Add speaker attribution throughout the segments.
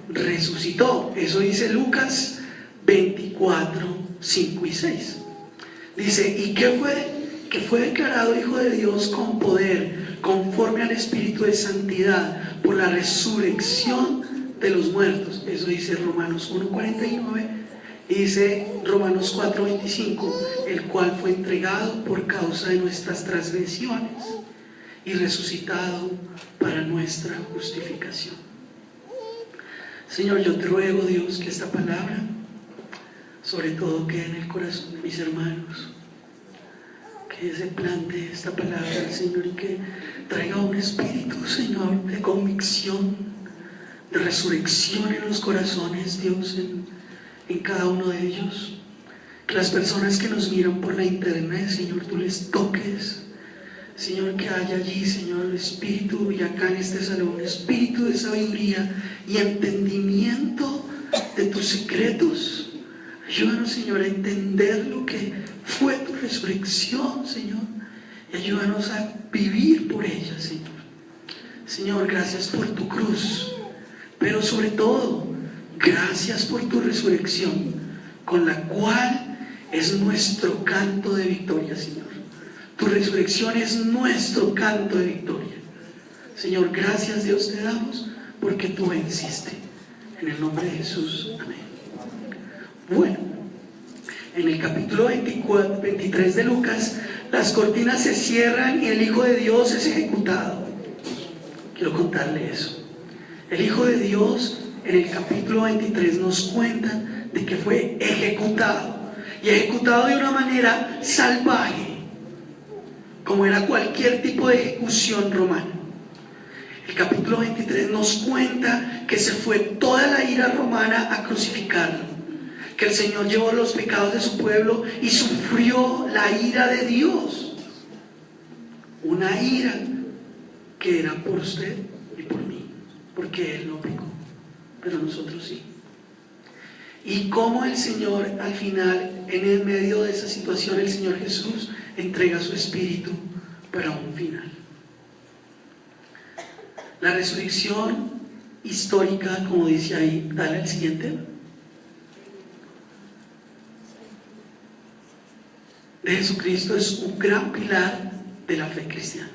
Speaker 1: resucitó. Eso dice Lucas 24, 5 y 6. Dice, ¿y qué fue? Que fue declarado Hijo de Dios con poder, conforme al Espíritu de santidad, por la resurrección de los muertos. Eso dice Romanos 1:49. Y dice Romanos 4:25, el cual fue entregado por causa de nuestras transgresiones y resucitado para nuestra justificación. Señor, yo te ruego, Dios, que esta palabra sobre todo quede en el corazón de mis hermanos, que se plante esta palabra, Señor, y que traiga un espíritu, Señor, de convicción, de resurrección en los corazones, Dios, en cada uno de ellos. Que las personas que nos miran por la internet, Señor, tú les toques, Señor, que haya allí, Señor, el espíritu, y acá en este salón, espíritu de sabiduría y entendimiento de tus secretos. Ayúdanos, Señor, a entender lo que fue tu resurrección, Señor, y ayúdanos a vivir por ella, Señor. Señor, gracias por tu cruz, pero sobre todo, gracias por tu resurrección, con la cual es nuestro canto de victoria, Señor. Tu resurrección es nuestro canto de victoria. Señor, gracias, Dios, te damos porque tú venciste. En el nombre de Jesús, amén. Bueno, en el capítulo 23 de Lucas, las cortinas se cierran y el Hijo de Dios es ejecutado. Quiero contarle eso. El Hijo de Dios en el capítulo 23 nos cuenta de que fue ejecutado, y ejecutado de una manera salvaje, como era cualquier tipo de ejecución romana. El capítulo 23 nos cuenta que se fue toda la ira romana a crucificarlo, que el Señor llevó los pecados de su pueblo y sufrió la ira de Dios, una ira que era por usted y por mí, porque Él no pecó, pero nosotros sí. Y cómo el Señor al final, en el medio de esa situación, el Señor Jesús entrega su espíritu para un final. La resurrección histórica, como dice ahí, dale al siguiente, de Jesucristo es un gran pilar de la fe cristiana.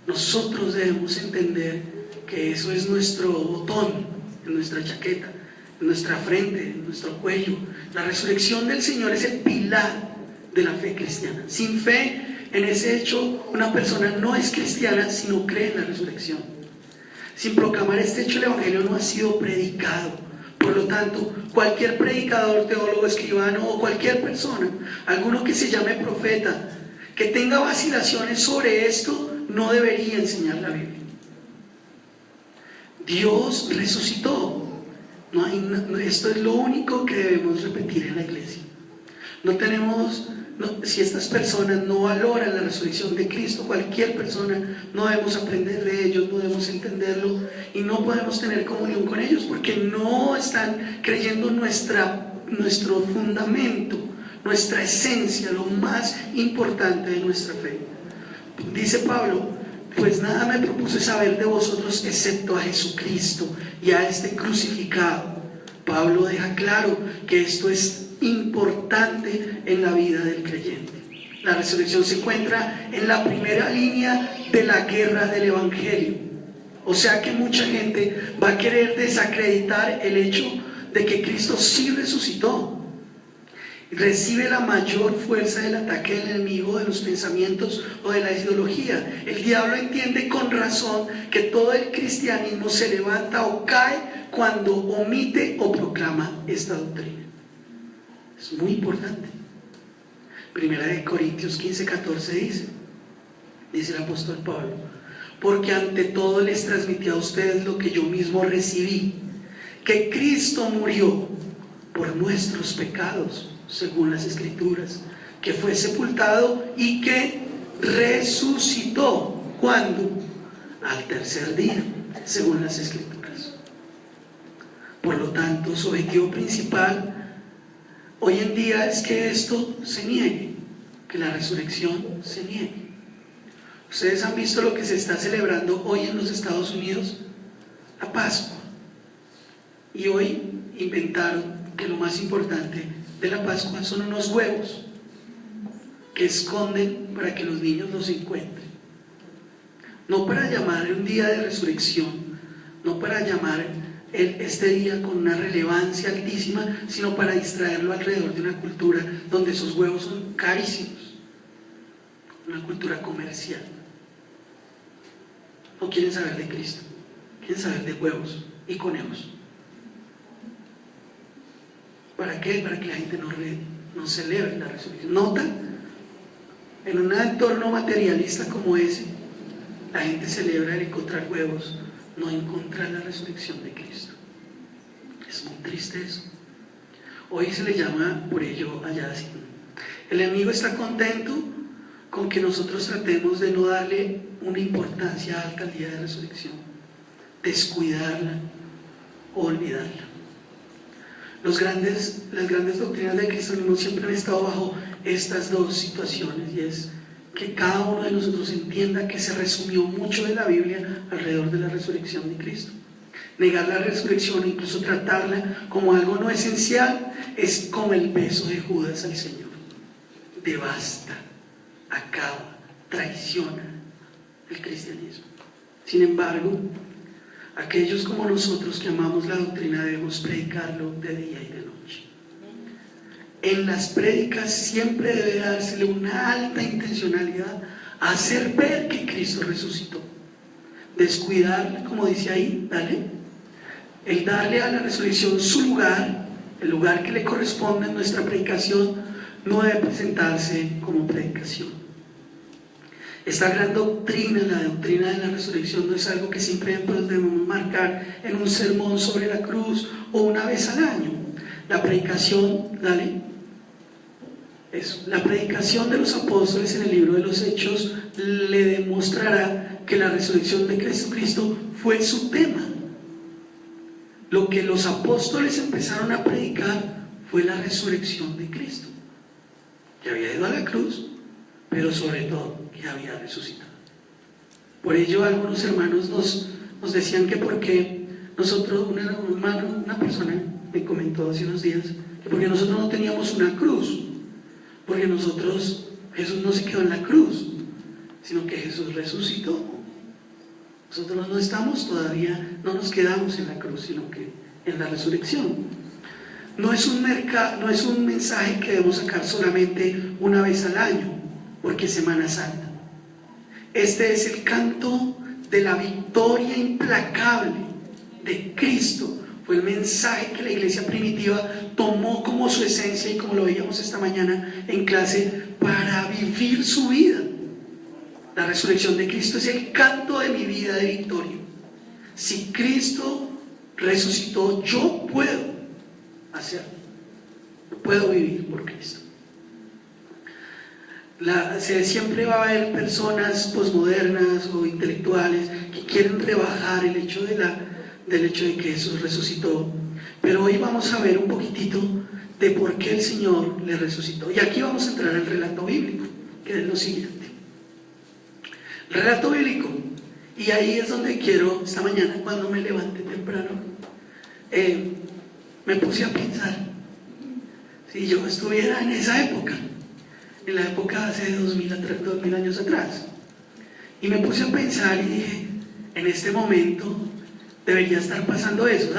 Speaker 1: Nosotros debemos entender que eso es nuestro botón en nuestra chaqueta, en nuestra frente, en nuestro cuello. La resurrección del Señor es el pilar de la fe cristiana. Sin fe en ese hecho, una persona no es cristiana si no cree en la resurrección. Sin proclamar este hecho, el Evangelio no ha sido predicado. Por lo tanto, cualquier predicador, teólogo, escribano o cualquier persona, alguno que se llame profeta, que tenga vacilaciones sobre esto, no debería enseñar la Biblia. Dios resucitó. Esto es lo único que debemos repetir en la iglesia. Si estas personas no valoran la resurrección de Cristo, cualquier persona, no debemos aprender de ellos, no debemos entenderlo y no podemos tener comunión con ellos porque no están creyendo nuestro fundamento, nuestra esencia, lo más importante de nuestra fe. Dice Pablo, pues nada me propuse saber de vosotros excepto a Jesucristo y a este crucificado. Pablo deja claro que esto es importante en la vida del creyente. La resurrección se encuentra en la primera línea de la guerra del Evangelio. O sea que mucha gente va a querer desacreditar el hecho de que Cristo sí resucitó. Recibe la mayor fuerza del ataque del enemigo, de los pensamientos o de la ideología. El diablo entiende con razón que todo el cristianismo se levanta o cae cuando omite o proclama esta doctrina. Es muy importante. Primera de Corintios 15:14 dice el apóstol Pablo, porque ante todo les transmití a ustedes lo que yo mismo recibí, que Cristo murió por nuestros pecados, según las Escrituras, que fue sepultado y que resucitó. ¿Cuándo? Al tercer día, según las Escrituras. Por lo tanto, su objetivo principal hoy en día es que esto se niegue, que la resurrección se niegue. Ustedes han visto lo que se está celebrando hoy en los Estados Unidos, la Pascua. Y hoy inventaron que lo más importante de la Pascua son unos huevos que esconden para que los niños los encuentren. No para llamar un día de resurrección, no para llamar este día con una relevancia altísima, sino para distraerlo alrededor de una cultura donde esos huevos son carísimos, una cultura comercial. No quieren saber de Cristo, quieren saber de huevos y conejos. ¿Para qué? Para que la gente no celebre la resurrección. ¿Nota? En un entorno materialista como ese, la gente celebra el encontrar huevos, no encontrar la resurrección de Cristo. Es muy triste eso. Hoy se le llama por ello hallazgo. El enemigo está contento con que nosotros tratemos de no darle una importancia alta al día de resurrección, descuidarla o olvidarla. Las grandes doctrinas del cristianismo siempre han estado bajo estas dos situaciones, y es que cada uno de nosotros entienda que se resumió mucho de la Biblia alrededor de la resurrección de Cristo. Negar la resurrección, incluso tratarla como algo no esencial, es como el beso de Judas al Señor. Devasta, acaba, traiciona el cristianismo. Sin embargo, aquellos como nosotros que amamos la doctrina debemos predicarlo de día y de noche. En las prédicas siempre debe dársele una alta intencionalidad a hacer ver que Cristo resucitó. Descuidar, como dice ahí, el darle a la resurrección su lugar, el lugar que le corresponde en nuestra predicación, no debe presentarse como predicación. Esta gran doctrina, la doctrina de la resurrección, no es algo que simplemente debemos marcar en un sermón sobre la cruz o una vez al año. La predicación, la predicación de los apóstoles en el libro de los Hechos le demostrará que la resurrección de Jesucristo fue su tema. Lo que los apóstoles empezaron a predicar fue la resurrección de Cristo, que había ido a la cruz, pero sobre todo que había resucitado. Por ello algunos hermanos nos decían que porque nosotros, una persona me comentó hace unos días, que porque nosotros no teníamos una cruz, porque Jesús no se quedó en la cruz, sino que Jesús resucitó. Nosotros no estamos todavía, no nos quedamos en la cruz, sino que en la resurrección. No es un mensaje que debemos sacar solamente una vez al año, porque es Semana Santa. Este es el canto de la victoria implacable de Cristo. Fue el mensaje que la iglesia primitiva tomó como su esencia, y como lo veíamos esta mañana en clase, para vivir su vida. La resurrección de Cristo es el canto de mi vida de victoria. Si Cristo resucitó, yo puedo hacerlo. Puedo vivir por Cristo. Siempre va a haber personas posmodernas o intelectuales que quieren rebajar el hecho del hecho de que Jesús resucitó. Pero hoy vamos a ver un poquitito de por qué el Señor le resucitó. Y aquí vamos a entrar al relato bíblico, que es lo siguiente. Relato bíblico. Y ahí es donde quiero, esta mañana cuando me levanté temprano, me puse a pensar, si yo estuviera en esa época, en la época hace 2000 años atrás, y me puse a pensar y dije, en este momento debería estar pasando eso.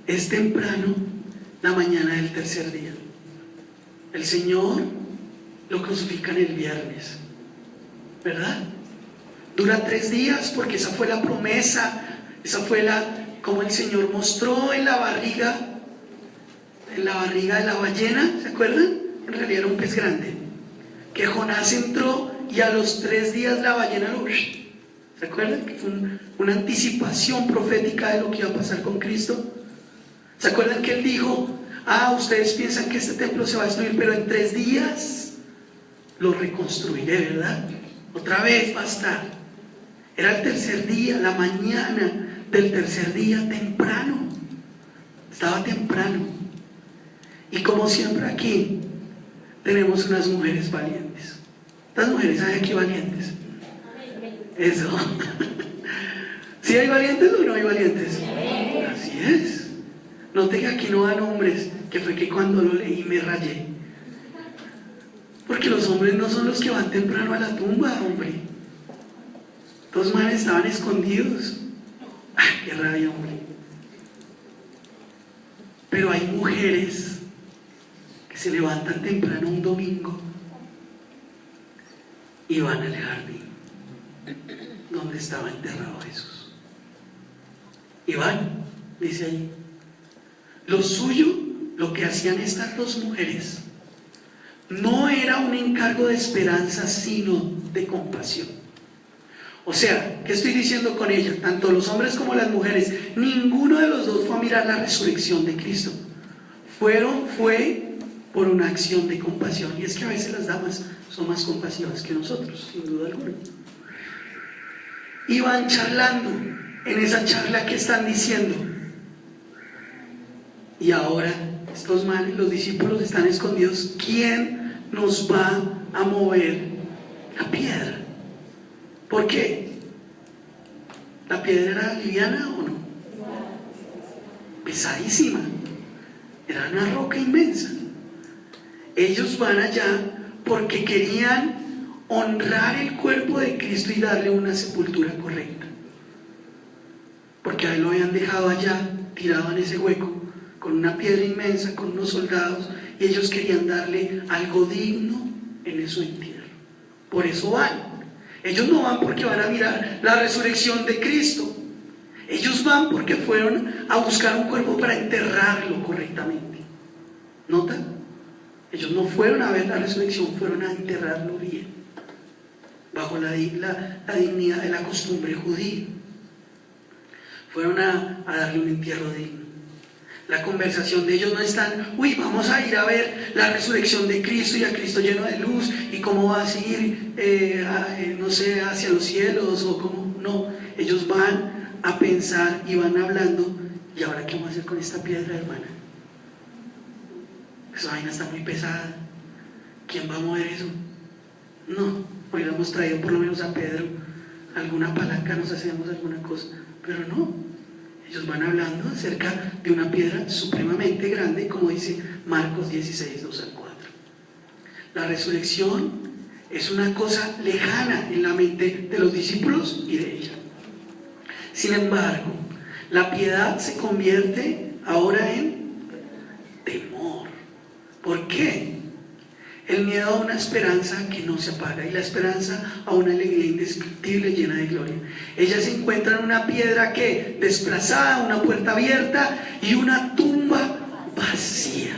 Speaker 1: Es temprano, la mañana del tercer día. El Señor lo crucifican el viernes, ¿verdad? Dura 3 días porque esa fue la promesa, esa fue como el Señor mostró en la barriga de la ballena, ¿se acuerdan? En realidad era un pez grande, que Jonás entró y a los 3 días la ballena ¿se acuerdan? Que fue una anticipación profética de lo que iba a pasar con Cristo. ¿Se acuerdan que Él dijo, ustedes piensan que este templo se va a destruir, pero en 3 días lo reconstruiré, ¿verdad? Otra vez va a estar. Era el tercer día, la mañana del tercer día, temprano. Estaba temprano. Y como siempre aquí tenemos unas mujeres valientes. ¿Estas mujeres hay aquí valientes? Eso. ¿Sí hay valientes o no hay valientes? Así es. Note que aquí no van hombres, que fue que cuando lo leí me rayé. Porque los hombres no son los que van temprano a la tumba, hombre. Dos manes estaban escondidos. ¡Ay, qué rabia, hombre! Pero hay mujeres que se levantan temprano un domingo y van al jardín donde estaba enterrado Jesús. Y van, dice ahí. Lo suyo, lo que hacían estas dos mujeres, no era un encargo de esperanza, sino de compasión. O sea, ¿qué estoy diciendo con ella? Tanto los hombres como las mujeres, ninguno de los dos fue a mirar la resurrección de Cristo. Fue por una acción de compasión. Y es que a veces las damas son más compasivas que nosotros, sin duda alguna. Iban charlando. En esa charla que están diciendo. Y ahora estos manes, los discípulos, están escondidos. ¿Quién nos va a mover la piedra? ¿Por qué? ¿La piedra era liviana o no? Pesadísima. Era una roca inmensa. Ellos van allá porque querían honrar el cuerpo de Cristo y darle una sepultura correcta. Porque a él lo habían dejado allá, tirado en ese hueco, con una piedra inmensa, con unos soldados, y ellos querían darle algo digno en su entierro. Por eso van. Ellos no van porque van a mirar la resurrección de Cristo. Ellos van porque fueron a buscar un cuerpo para enterrarlo correctamente. ¿Nota? Ellos no fueron a ver la resurrección, fueron a enterrarlo bien, bajo la dignidad de la costumbre judía. Fueron a darle un entierro digno. La conversación de ellos no es tan, vamos a ir a ver la resurrección de Cristo y a Cristo lleno de luz y cómo va a seguir, no sé, hacia los cielos o cómo. No, ellos van a pensar y van hablando. ¿Y ahora qué vamos a hacer con esta piedra, hermana? Esa vaina está muy pesada. ¿Quién va a mover eso? No, hubiéramos traído por lo menos a Pedro, alguna palanca, nos hacíamos alguna cosa, pero no. Ellos van hablando acerca de una piedra supremamente grande, como dice Marcos 16, 2 al 4. La resurrección es una cosa lejana en la mente de los discípulos y de ella. Sin embargo, la piedad se convierte ahora en temor. ¿Por qué? El miedo a una esperanza que no se apaga y la esperanza a una alegría indescriptible llena de gloria. Ellas encuentran una piedra que desplazada, una puerta abierta y una tumba vacía.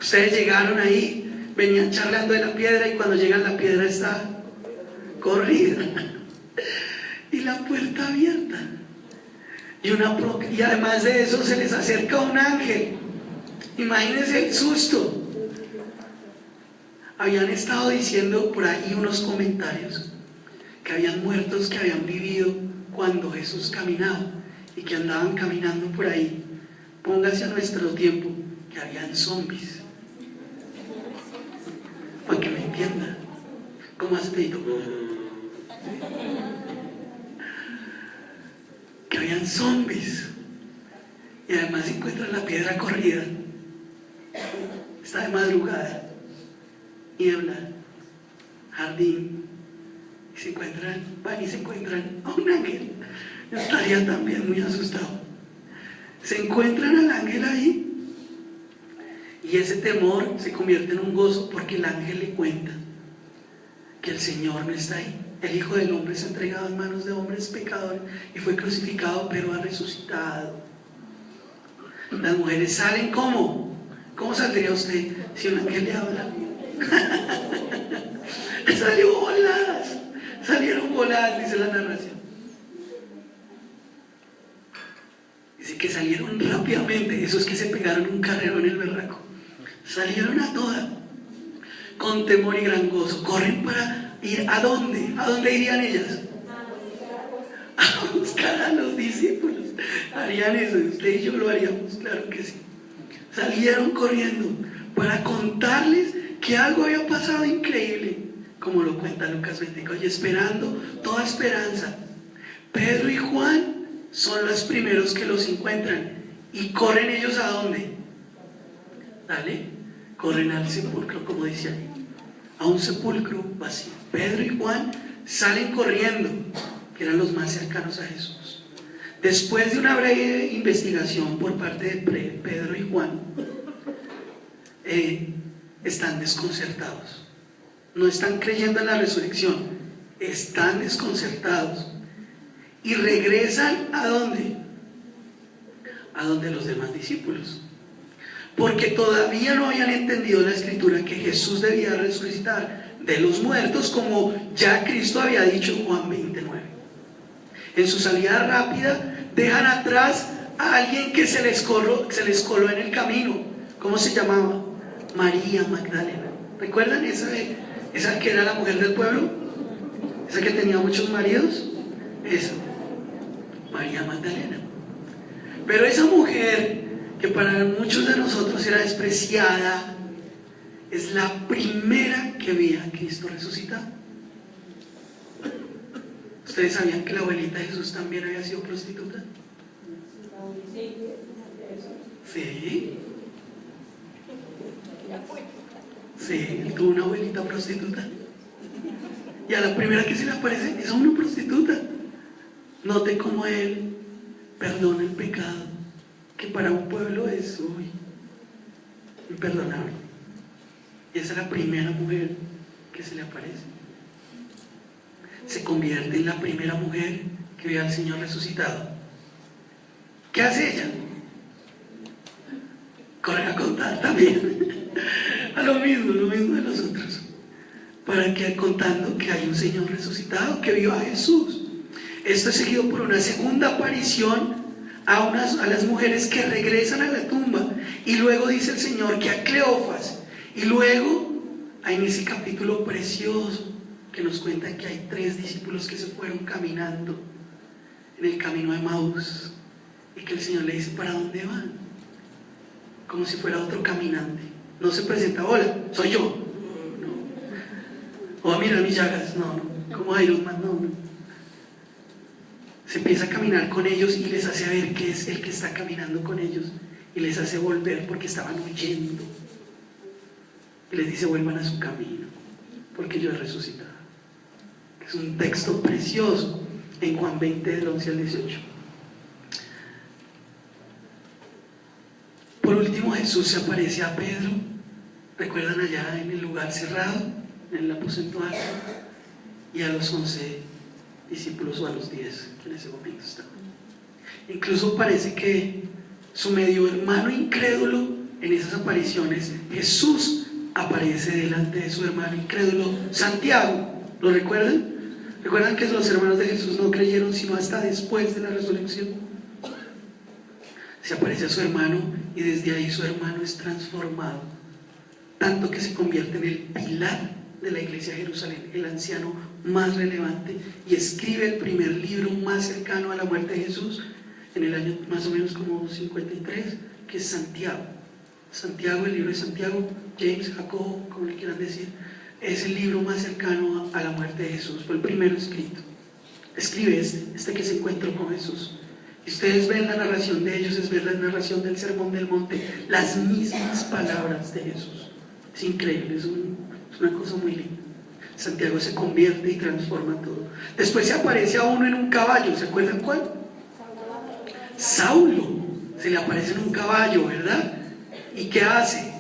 Speaker 1: Ustedes llegaron ahí, venían charlando de la piedra y cuando llegan la piedra está corrida y la puerta abierta. Y además de eso se les acerca un ángel. Imagínense el susto. Habían estado diciendo por ahí unos comentarios que habían muertos que habían vivido cuando Jesús caminaba y que andaban caminando por ahí. Póngase a nuestro tiempo que habían zombies. Para que me entiendan. ¿Cómo hace Pedro? Que habían zombies. Y además se encuentran la piedra corrida. Está de madrugada, niebla, jardín, y van y se encuentran a un ángel. Yo estaría también muy asustado. Se encuentran al ángel ahí y ese temor se convierte en un gozo porque el ángel le cuenta que el Señor no está ahí. El Hijo del Hombre es entregado en manos de hombres pecadores y fue crucificado, pero ha resucitado. Las mujeres salen ¿cómo? ¿Cómo saldría usted si un ángel le habla? Salieron voladas, dice la narración. Dice que salieron rápidamente, esos que se pegaron un carrero en el berraco. Salieron a toda, con temor y gran gozo. Corren para ir ¿a dónde? ¿A dónde irían ellas? A buscar a los discípulos. Harían eso, usted y yo lo haríamos, claro que sí. Salieron corriendo para contarles que algo había pasado increíble. como lo cuenta Lucas 24, y esperando toda esperanza. Pedro y Juan son los primeros que los encuentran. ¿Y corren ellos a dónde? Dale, corren al sepulcro, como dice ahí, a un sepulcro vacío. Pedro y Juan salen corriendo, que eran los más cercanos a Jesús. Después de una breve investigación por parte de Pedro y Juan, están desconcertados. No están creyendo en la resurrección, están desconcertados. Y regresan ¿a dónde? A donde los demás discípulos. Porque todavía no habían entendido la escritura que Jesús debía resucitar de los muertos, como ya Cristo había dicho en Juan 29. En su salida rápida dejan atrás a alguien que se les coló en el camino. ¿Cómo se llamaba? María Magdalena. ¿Recuerdan esa que era la mujer del pueblo? Esa que tenía muchos maridos. Esa, María Magdalena. Pero esa mujer, que para muchos de nosotros era despreciada, es la primera que veía a Cristo resucitado. ¿Ustedes sabían que la abuelita de Jesús también había sido prostituta? Sí. Sí, él tuvo una abuelita prostituta. Y a la primera que se le aparece es a una prostituta. Note cómo él perdona el pecado, que para un pueblo es imperdonable. Y esa es la primera mujer que se le aparece. Se convierte en la primera mujer que ve al Señor resucitado. ¿Qué hace ella? Corre a contar también a lo mismo de nosotros, para que contando que hay un Señor resucitado que vio a Jesús. Esto es seguido por una segunda aparición a las mujeres que regresan a la tumba, y luego dice el Señor que a Cleofas, y luego en ese capítulo precioso que nos cuenta que hay 3 discípulos que se fueron caminando en el camino de Emaús, y que el Señor le dice: ¿para dónde van? Como si fuera otro caminante. No se presenta: hola, soy yo. No. O mira mis llagas. No. Como Iron Man. No. Se empieza a caminar con ellos y les hace ver que es el que está caminando con ellos, y les hace volver porque estaban huyendo. Y les dice: vuelvan a su camino, porque yo he resucitado. Es un texto precioso en Juan 20, del 11 al 18. Por último, Jesús se aparece a Pedro. ¿Recuerdan allá en el lugar cerrado, en el aposento alto? Y a los 11 discípulos, o a los 10 que en ese momento estaban. Incluso parece que su medio hermano incrédulo, en esas apariciones, Jesús aparece delante de su hermano incrédulo Santiago. ¿Lo recuerdan? ¿Recuerdan que los hermanos de Jesús no creyeron sino hasta después de la resurrección? Se aparece a su hermano, y desde ahí su hermano es transformado, tanto que se convierte en el pilar de la iglesia de Jerusalén, el anciano más relevante, y escribe el primer libro más cercano a la muerte de Jesús en el año más o menos como 53, que es Santiago. Santiago, el libro de Santiago, James, Jacobo, como le quieran decir, es el libro más cercano a la muerte de Jesús. Fue el primero escrito. Escribe este que se encontró con Jesús. Y ustedes ven la narración de ellos, es ver la narración del Sermón del Monte, las mismas palabras de Jesús. Es increíble, es una cosa muy linda. Santiago se convierte y transforma todo. Después se aparece a uno en un caballo. ¿Se acuerdan cuál? Saulo. Se le aparece en un caballo, ¿verdad? ¿Y qué hace?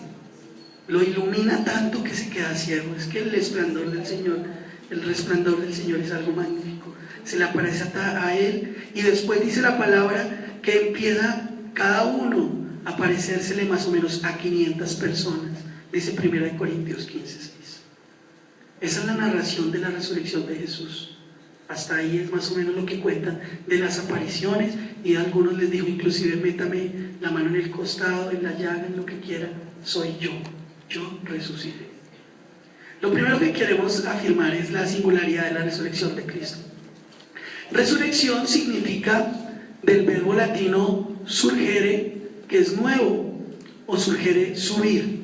Speaker 1: Lo ilumina tanto que se queda ciego. Es que el resplandor del Señor es algo magnífico. Se le aparece a él, y después dice la palabra que empieza cada uno a aparecérsele más o menos a 500 personas. Dice 1 Corintios 15:6. Esa es la narración de la resurrección de Jesús. Hasta ahí es más o menos lo que cuentan de las apariciones, y a algunos les dijo inclusive: métame la mano en el costado, en la llaga, en lo que quiera, soy yo resucité. Lo primero que queremos afirmar es la singularidad de la resurrección de Cristo. Resurrección significa del verbo latino surgere, que es nuevo, o surgere, subir.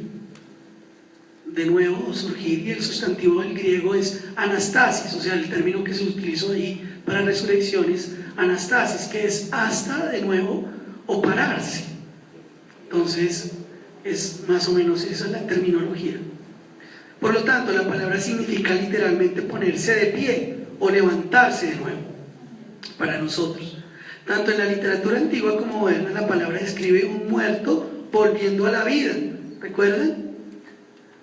Speaker 1: de nuevo o surgir, y el sustantivo del griego es anastasis, o sea, el término que se utilizó ahí para resurrección es anastasis, que es hasta de nuevo o pararse. Entonces es más o menos esa la terminología. Por lo tanto, la palabra significa literalmente ponerse de pie o levantarse de nuevo para nosotros. Tanto en la literatura antigua como moderna, la palabra describe un muerto volviendo a la vida. ¿Recuerdan?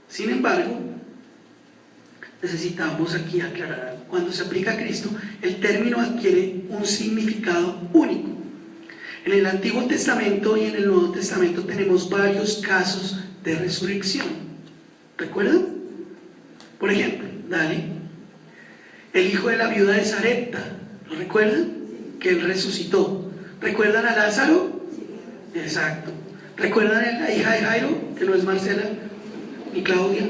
Speaker 1: Sin embargo, necesitamos aquí aclarar, cuando se aplica a Cristo, el término adquiere un significado único. En el Antiguo Testamento y en el Nuevo Testamento tenemos varios casos de resurrección. ¿Recuerdan? Por ejemplo, Dale, el hijo de la viuda de Sarepta, ¿lo recuerdan? Que él resucitó. ¿Recuerdan a Lázaro? Exacto. ¿Recuerdan a la hija de Jairo, que no es Marcela ni Claudia?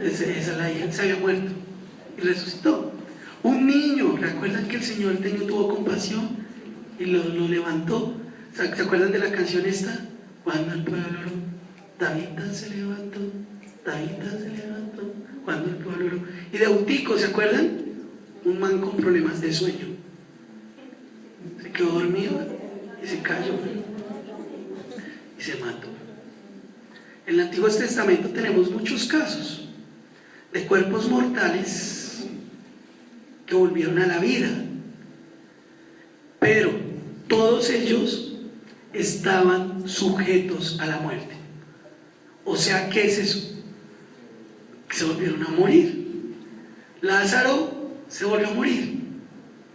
Speaker 1: Esa es la hija, se había muerto y resucitó. Un niño, ¿recuerdan que el Señor tuvo compasión y lo levantó? ¿Se acuerdan de la canción esta? Cuando el pueblo oró, Tabita se levantó, Tabita se levantó, cuando el pueblo oró. Y de Eutico, ¿se acuerdan? Un man con problemas de sueño. Se quedó dormido y se cayó y se mató. En el Antiguo Testamento tenemos muchos casos de cuerpos mortales que volvieron a la vida, pero todos ellos estaban sujetos a la muerte. O sea, ¿qué es eso? Que se volvieron a morir. Lázaro se volvió a morir,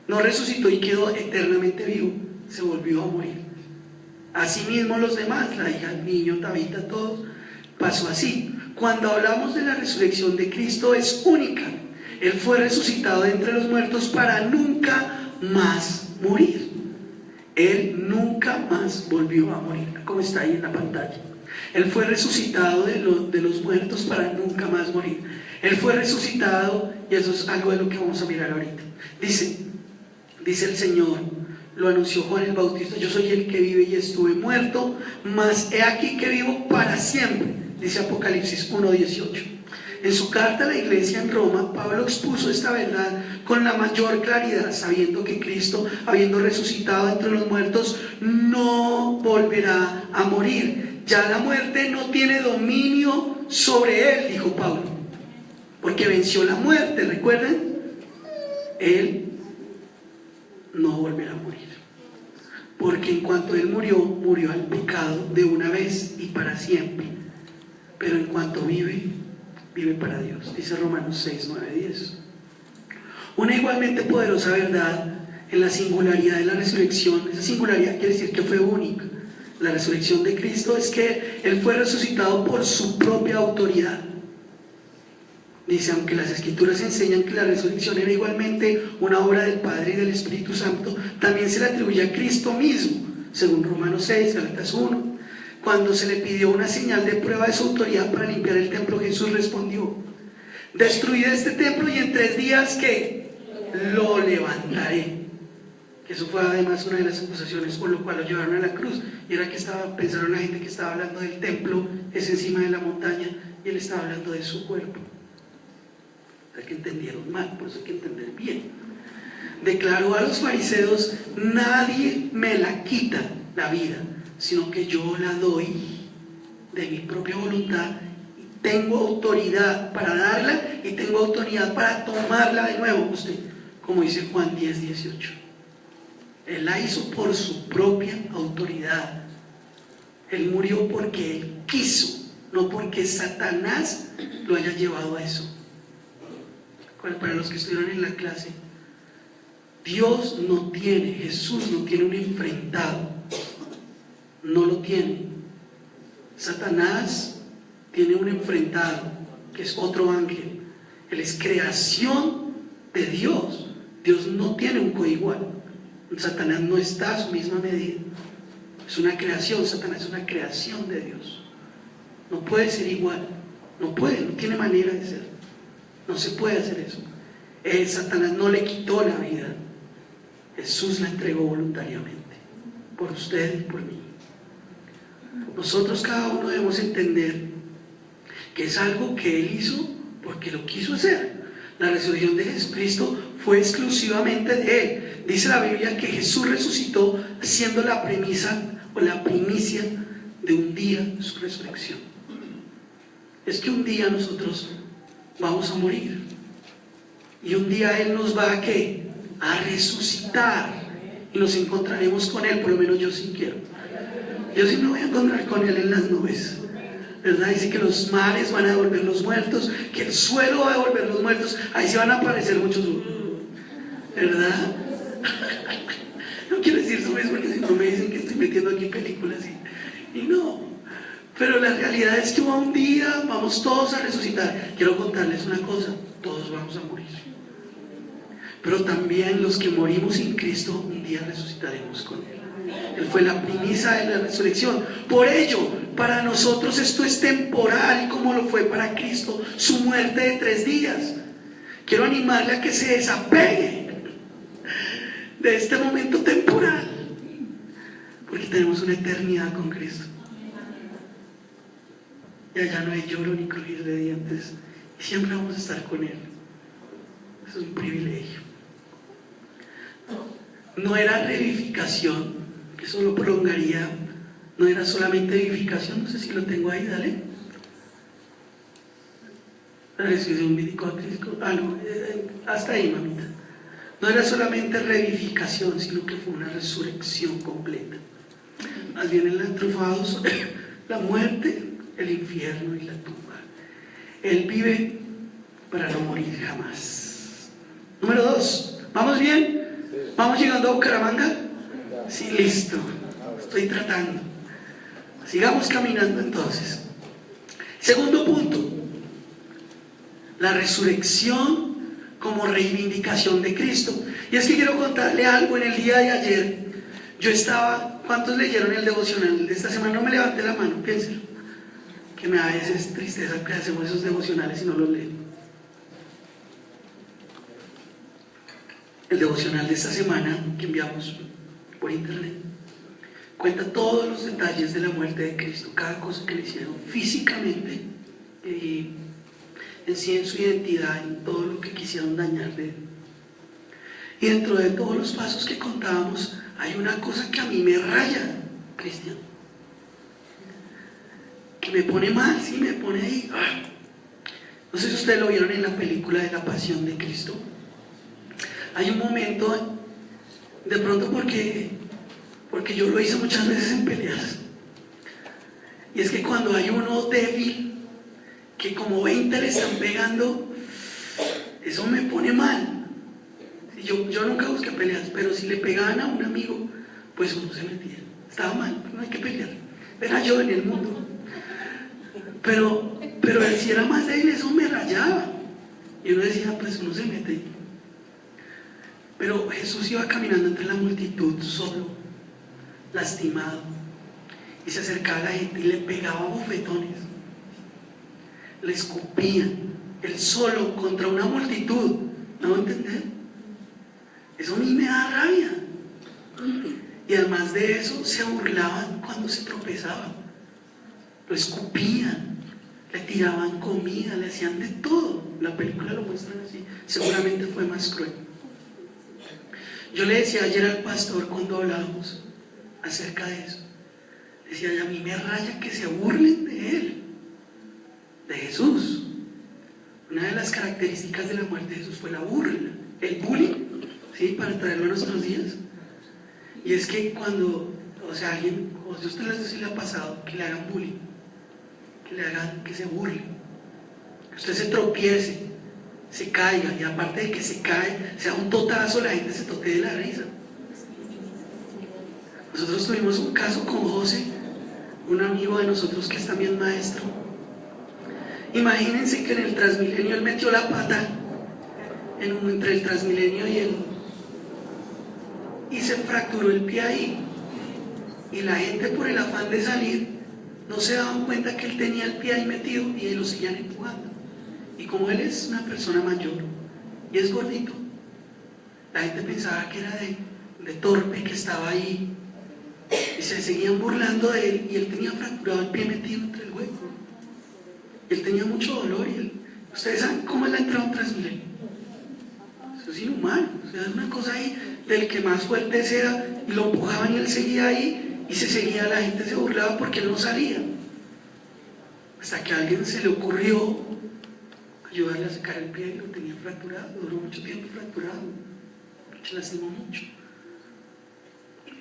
Speaker 1: no resucitó y quedó eternamente vivo, se volvió a morir. Asimismo los demás, la hija, el niño, Tabita, todos, pasó así. Cuando hablamos de la resurrección de Cristo es única. Él fue resucitado de entre los muertos para nunca más morir. Él nunca más volvió a morir, como está ahí en la pantalla. Él fue resucitado de los muertos para nunca más morir. Él fue resucitado, y eso es algo de lo que vamos a mirar ahorita. Dice el Señor, lo anunció Juan el Bautista: yo soy el que vive y estuve muerto, mas he aquí que vivo para siempre. Dice Apocalipsis 1:18. En su carta a la iglesia en Roma, Pablo expuso esta verdad con la mayor claridad, sabiendo que Cristo, habiendo resucitado entre los muertos, no volverá a morir. Ya la muerte no tiene dominio sobre él, dijo Pablo, porque venció la muerte. ¿Recuerdan? Él no volverá a morir, porque en cuanto él murió al pecado de una vez y para siempre, pero en cuanto vive para Dios. Dice Romanos 6, 9, 10. Una igualmente poderosa verdad en la singularidad de la resurrección. Esa singularidad quiere decir que fue única. La resurrección de Cristo es que Él fue resucitado por su propia autoridad. Dice, aunque las Escrituras enseñan que la resurrección era igualmente una obra del Padre y del Espíritu Santo, también se le atribuye a Cristo mismo, según Romanos 6, Gálatas 1. Cuando se le pidió una señal de prueba de su autoridad para limpiar el templo, Jesús respondió: destruid este templo y en 3 días que lo levantaré. Que eso fue además una de las acusaciones por lo cual lo llevaron a la cruz, y era que pensaron la gente que estaba hablando del templo, es encima de la montaña, y él estaba hablando de su cuerpo. O sea, que entendieron mal, por eso hay que entender bien. Declaró a los fariseos: nadie me la quita la vida, sino que yo la doy de mi propia voluntad. Tengo autoridad para darla y tengo autoridad para tomarla de nuevo, usted, como dice Juan 10, 18. Él la hizo por su propia autoridad. Él murió porque Él quiso, no porque Satanás lo haya llevado a eso. Para los que estuvieron en la clase, Dios no tiene, Jesús no tiene un enfrentado, no lo tiene. Satanás tiene un enfrentado, que es otro ángel. Él es creación de Dios. Dios no tiene un coigual. Satanás no está a su misma medida. Es una creación, Satanás es una creación de Dios. No puede ser igual, no tiene manera de ser. No se puede hacer eso. Satanás no le quitó la vida. Jesús la entregó voluntariamente, por usted y por mí. Nosotros cada uno debemos entender que es algo que Él hizo porque lo quiso hacer. La resurrección de Jesucristo fue exclusivamente de Él. Dice la Biblia que Jesús resucitó siendo la premisa o la primicia de un día de su resurrección. Es que un día nosotros vamos a morir y un día Él nos va a resucitar y nos encontraremos con Él. Por lo menos yo sí quiero. Yo sí me voy a encontrar con Él en las nubes, ¿verdad? Dice que los mares van a devolver los muertos, que el suelo va a devolver los muertos. Ahí se van a aparecer muchos, ¿verdad? No quiero decir eso mismo porque si no me dicen que estoy metiendo aquí películas y no. Pero la realidad es que un día vamos todos a resucitar. Quiero contarles una cosa: todos vamos a morir. Pero también los que morimos en Cristo, un día resucitaremos con Él. Él fue la primicia de la resurrección. Por ello, para nosotros esto es temporal, como lo fue para Cristo su muerte de 3 días. Quiero animarle a que se desapegue de este momento temporal, porque tenemos una eternidad con Cristo. Y allá no hay lloro ni crujir de dientes, y siempre vamos a estar con Él. Eso es un privilegio. No era revivificación, que eso lo prolongaría. No era solamente vivificación, no sé si lo tengo ahí, dale. La resurrección vindicó a no, hasta ahí, mamita. No era solamente revivificación, sino que fue una resurrección completa. Más bien Él ha triunfado sobre la muerte, el infierno y la tumba. Él vive para no morir jamás. Número 2, ¿vamos bien? ¿Vamos llegando a Bucaramanga? Sí, listo. Estoy tratando. Sigamos caminando entonces. Segundo punto: la resurrección como reivindicación de Cristo. Y es que quiero contarle algo. En el día de ayer yo estaba... ¿Cuántos leyeron el devocional de esta semana? No me levante la mano, piénselo. Que me da a veces tristeza que hacemos esos devocionales y no los leen. El devocional de esta semana que enviamos por internet cuenta todos los detalles de la muerte de Cristo, cada cosa que le hicieron físicamente, en sí, en su identidad, en todo lo que quisieron dañarle. Y dentro de todos los pasos que contábamos hay una cosa que a mí me raya, Cristian, que me pone mal, sí, me pone ahí. No sé si ustedes lo vieron en la película de la Pasión de Cristo. Hay un momento, de pronto porque yo lo hice muchas veces en peleas, y es que cuando hay uno débil, que como 20 le están pegando, eso me pone mal. Yo nunca busqué peleas, pero si le pegaban a un amigo, pues uno se metía. Estaba mal, no hay que pelear. Era yo en el mundo. Pero él si era más débil, eso me rayaba. Y uno decía, pues uno se mete. Pero Jesús iba caminando entre la multitud solo, lastimado, y se acercaba a la gente y le pegaba bofetones, le escupían, él solo contra una multitud. ¿Me va a entender? Eso a mí me da rabia. Y además de eso, se burlaban cuando se tropezaban, lo escupían, le tiraban comida, le hacían de todo. La película lo muestra así. Seguramente fue más cruel. Yo le decía ayer al pastor cuando hablábamos acerca de eso, decía, a mí me raya que se burlen de él, de Jesús. Una de las características de la muerte de Jesús fue la burla, el bullying, ¿sí? Para traerlo a nuestros días. Y es que cuando, alguien, o si a usted le ha pasado, que le hagan bullying, que se burlen, que usted se tropiece, se caiga, y aparte de que se cae, sea un totazo, la gente se toque de la risa. Nosotros tuvimos un caso con José, un amigo de nosotros que es también maestro. Imagínense que en el Transmilenio él metió la pata entre el Transmilenio y se fracturó el pie ahí, y la gente, por el afán de salir, no se daban cuenta que él tenía el pie ahí metido y lo seguían empujando. Y como él es una persona mayor y es gordito, la gente pensaba que era de torpe, que estaba ahí, y se seguían burlando de él, y él tenía fracturado el pie metido entre el hueco. Él tenía mucho dolor y ustedes saben cómo él ha entrado en Transmilenio. Eso es inhumano, o sea, es una cosa ahí del que más fuerte sea, y lo empujaban y él seguía ahí y se seguía, la gente se burlaba porque él no salía. Hasta que a alguien se le ocurrió ayudarle a sacar el pie y lo tenía fracturado, duró mucho tiempo fracturado, se lastimó mucho.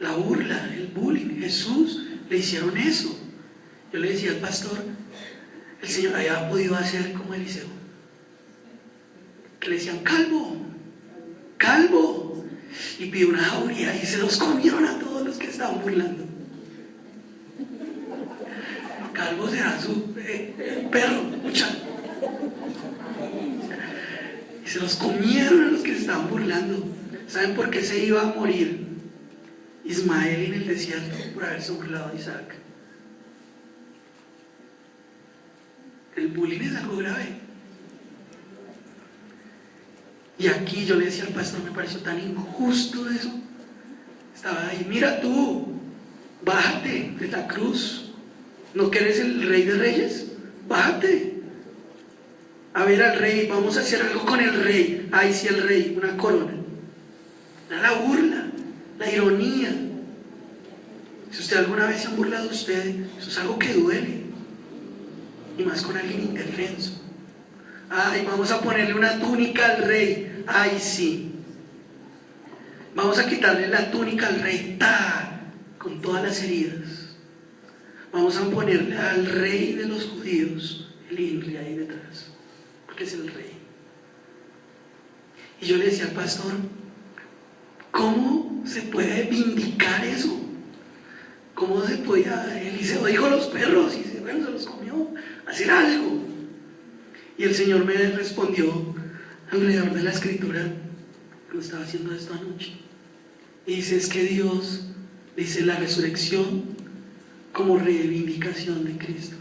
Speaker 1: La burla, el bullying, Jesús le hicieron eso. Yo le decía al pastor, el Señor había podido hacer como Eliseo, que le decían calvo, calvo, y pidió una jauría y se los comieron a todos los que estaban burlando. Calvo será su perro, escucha. Y se los comieron a los que se estaban burlando. ¿Saben por qué se iba a morir Ismael en el desierto? Por haberse burlado de Isaac. El bullying es algo grave. Y aquí yo le decía al pastor, me pareció tan injusto eso. Estaba ahí, mira tú, bájate de la cruz. ¿No que eres el rey de reyes? Bájate. A ver al rey, vamos a hacer algo con el rey. Ay, sí, el rey, una corona. La burla, la ironía. Si usted alguna vez se ha burlado de usted, eso es algo que duele. Y más con alguien indefenso. Ay, vamos a ponerle una túnica al rey. Ay, sí. Vamos a quitarle la túnica al rey, ¡ta!, con todas las heridas. Vamos a ponerle al rey de los judíos el INRI ahí detrás, porque es el rey. Y yo le decía al pastor, ¿cómo se puede vindicar eso? ¿Cómo se podía? Eliseo dijo los perros y bueno, se los comió, hacer algo. Y el Señor me respondió alrededor de la escritura, que lo estaba haciendo esto anoche. Y dice, es que Dios dice la resurrección como reivindicación de Cristo.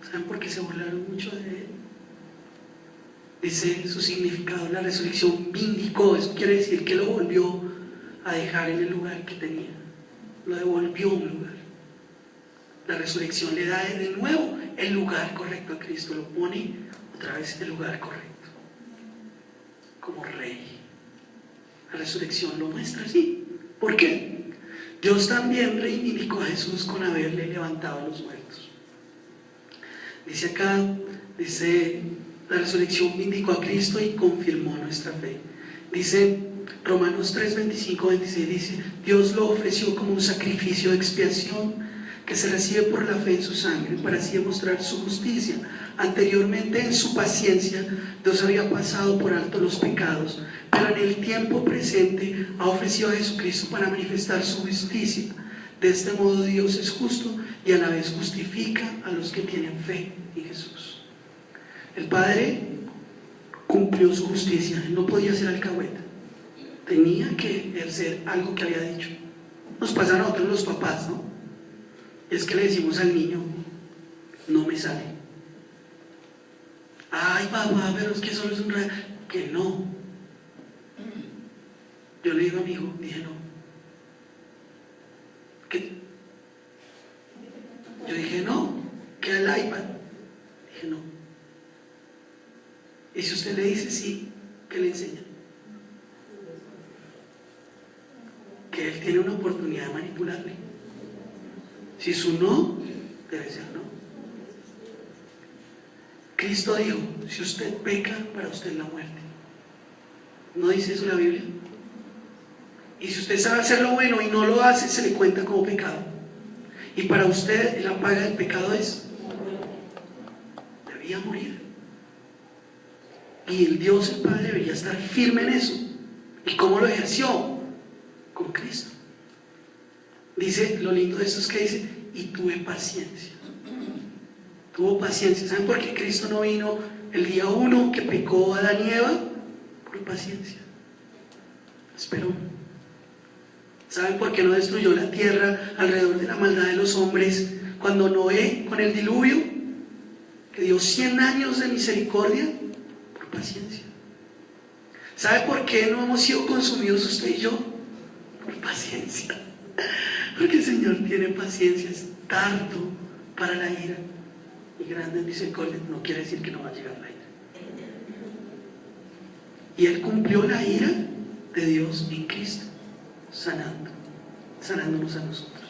Speaker 1: ¿Saben por qué se burlaron mucho de él? Dice su significado, la resurrección vindicó, eso quiere decir que lo volvió a dejar en el lugar que tenía, lo devolvió a un lugar. La resurrección le da de nuevo el lugar correcto a Cristo, lo pone otra vez en el lugar correcto, como rey. La resurrección lo muestra así. ¿Por qué? Dios también reivindicó a Jesús con haberle levantado a los muertos. Dice acá, dice, la resurrección vindicó a Cristo y confirmó nuestra fe. Dice Romanos 3, 25, 26, dice, Dios lo ofreció como un sacrificio de expiación que se recibe por la fe en su sangre, para así demostrar su justicia. Anteriormente, en su paciencia, Dios había pasado por alto los pecados, pero en el tiempo presente ha ofrecido a Jesucristo para manifestar su justicia. De este modo Dios es justo y a la vez justifica a los que tienen fe en Jesús. El Padre cumplió su justicia, él no podía ser alcahueta, tenía que hacer algo que había dicho. Nos pasa a nosotros los papás, ¿no? Es que le decimos al niño, no me sale. Ay, papá, pero es que solo es un rayo. Que no. Yo le digo a mi hijo, dije no. ¿Qué? Yo dije no, que el iPad. Dije no. Y si usted le dice sí, ¿qué le enseña? Que él tiene una oportunidad de manipularle. Si su no, debe ser no. Cristo dijo, si usted peca, para usted es la muerte. ¿No dice eso la Biblia? Y si usted sabe hacer lo bueno y no lo hace, se le cuenta como pecado. Y para usted la paga del pecado es, debía morir. Y el Dios, el Padre, debería estar firme en eso. ¿Y cómo lo ejerció? Con Cristo. Dice, lo lindo de esto es que dice, y tuve paciencia. Tuvo paciencia. ¿Saben por qué Cristo no vino el día 1 que pecó Adán y Eva? Por paciencia. Esperó. ¿Saben por qué no destruyó la tierra alrededor de la maldad de los hombres cuando Noé, con el diluvio, que dio 100 años de misericordia? Por paciencia. ¿Sabe por qué no hemos sido consumidos usted y yo? Por paciencia. Porque el Señor tiene paciencia, es tardo para la ira y grande en misericordia, no quiere decir que no va a llegar la ira. Y Él cumplió la ira de Dios en Cristo, sanándonos a nosotros.